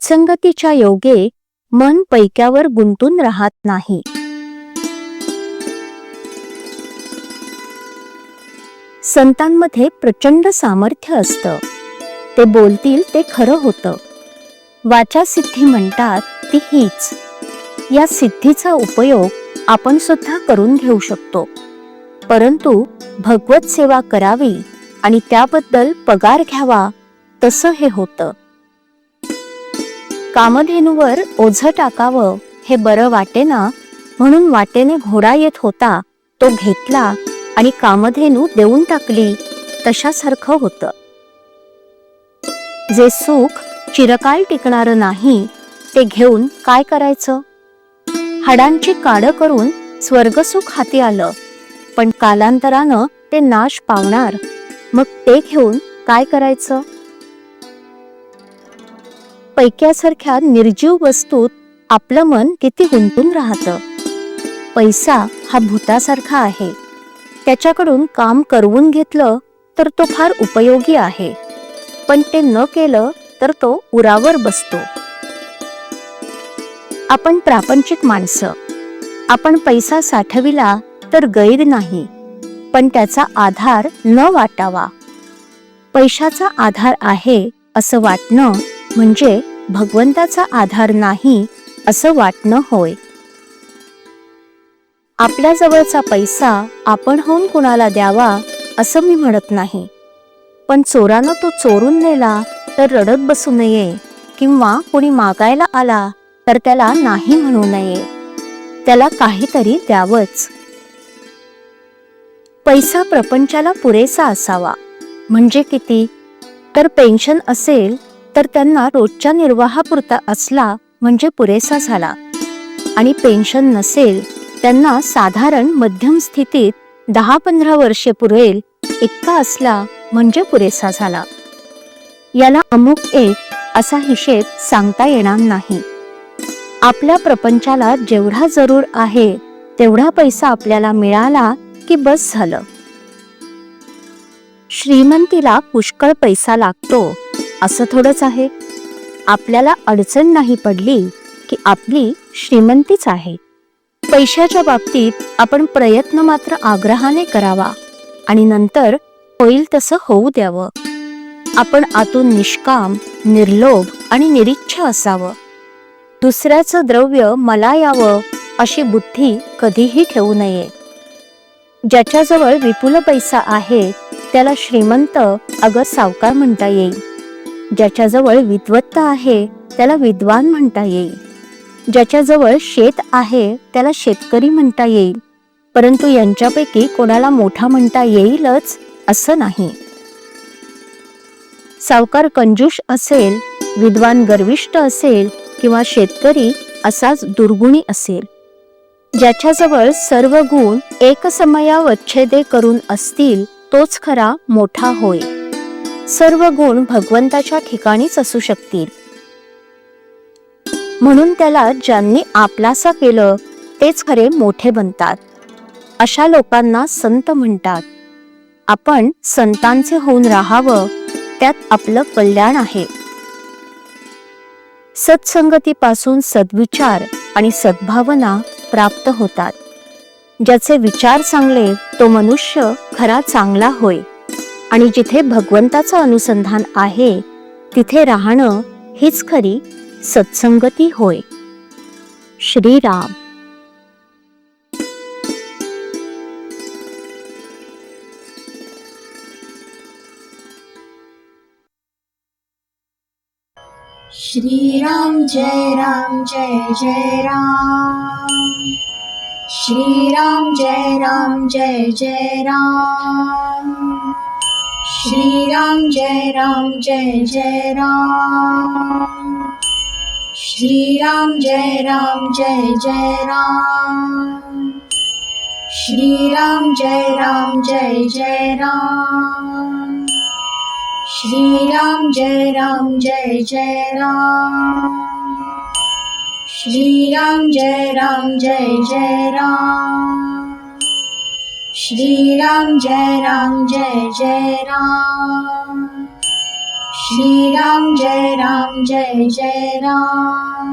सत्संगतीच्या योगे मन पैक्यावर गुंतून राहत नाही. संतांमध्ये प्रचंड सामर्थ्य असतं. ते बोलतील ते खरं होतं. वाचा सिद्धी म्हणतात ती हीच. या सिद्धीचा उपयोग आपण सुद्धा करून घेऊ शकतो. परंतु भगवत सेवा करावी आणि त्याबद्दल पगार घ्यावा तसं हे होतं. कामधेनूवर ओझं टाकावं हे बरं वाटेना म्हणून वाटेने घोडा येत होता तो घेतला आणि कामधेनू देऊन टाकली तशासारखं होतं. जे सुख चिरकाल टिकणारं नाही ते घेऊन काय करायचं? हाडांची काडं करून स्वर्गसुख हाती आलं पण कालांतरानं ते नाश पावणार, मग ते घेऊन काय करायचं? पैक्यासारख्या निर्जीव वस्तूत आपलं मन किती गुंतून राहतं. पैसा हा भूतासारखा आहे. त्याच्याकडून काम करवून घेतलं तर तो फार उपयोगी आहे, पण ते न केलं तर तो उरावर बसतो. आपण प्रापंचिक माणसं. आपण पैसा साठविला तर गैर नाही, पण त्याचा आधार न वाटावा. पैशाचा आधार आहे असं वाटणं म्हणजे भगवंताचा आधार नाही असं वाटणं होय. आपल्या जवळचा पैसा आपण होऊन कुणाला द्यावा असं मी म्हणत नाही, पण चोरानं तो चोरून नेला तर रडत बसू नये किंवा कोणी मागायला आला तर त्याला नाही म्हणू नये. त्याला काहीतरी द्यावंच. पैसा प्रपंचाला पुरेसा असावा. म्हणजे किती? तर पेन्शन असेल तर त्यांना रोजच्या निर्वाहापुरता असला म्हणजे पुरेसा झाला, आणि पेन्शन नसेल त्यांना साधारण मध्यम स्थितीत 10-15 वर्षे पुरेल इतका असला म्हणजे पुरेसा झाला. याला अमुक एक असा हिशेब सांगता येणार नाही. आपल्या प्रपंचाला जेवढा जरूर आहे तेवढा पैसा आपल्याला मिळाला की बस झालं. श्रीमंतीला पुष्कळ पैसा लागतो असं थोडंच आहे. आपल्याला अडचण नाही पडली की आपली श्रीमंतीच आहे. पैशाच्या बाबतीत आपण प्रयत्न मात्र आग्रहाने करावा आणि नंतर होईल तसं होऊ द्यावं. आपण आतून निष्काम, निर्लोभ आणि निरीच्छ असावं. दुसऱ्याचं द्रव्य मला यावं अशी बुद्धी कधीही ठेवू नये. ज्याच्याजवळ विपुल पैसा आहे त्याला श्रीमंत अगं सावकार म्हणता येईल. ज्याच्याजवळ विद्वत्ता आहे त्याला विद्वान म्हणता येईल. ज्याच्याजवळ शेत आहे त्याला शेतकरी म्हणता येईल. परंतु यांच्यापैकी कोणाला मोठा म्हणता येईलच असं नाही. सावकार कंजूष असेल, विद्वान गर्विष्ठ असेल किंवा शेतकरी असाच दुर्गुणी असेल. ज्याच्याजवळ सर्व गुण एकसमयावच्छेदे करून असतील तोच खरा मोठा होय. सर्व गुण भगवंताच्या ठिकाणीच असू शकतील. म्हणून त्याला ज्यांनी आपलासा केलं तेच खरे मोठे बनतात. अशा लोकांना संत म्हणतात. आपण संतांचे होऊन राहावं, त्यात आपलं कल्याण आहे. सत्संगतीपासून सद्विचार आणि सद्भावना प्राप्त होतात. ज्याचे विचार चांगले तो मनुष्य खरा चांगला होय, आणि जिथे भगवंताचं अनुसंधान आहे तिथे राहणं हीच खरी सत्संगती होय. श्रीराम. श्रीराम जय राम जय जय राम. श्रीराम जय राम जय जय राम. श्रीराम जय राम जय जय राम. श्रीराम जय राम जय जय राम. श्रीराम जय राम जय जय राम. श्रीराम जय राम जय जय राम. श्रीराम जय राम जय जय राम. श्रीराम जय राम जय जय राम. श्रीराम जय राम जय जय राम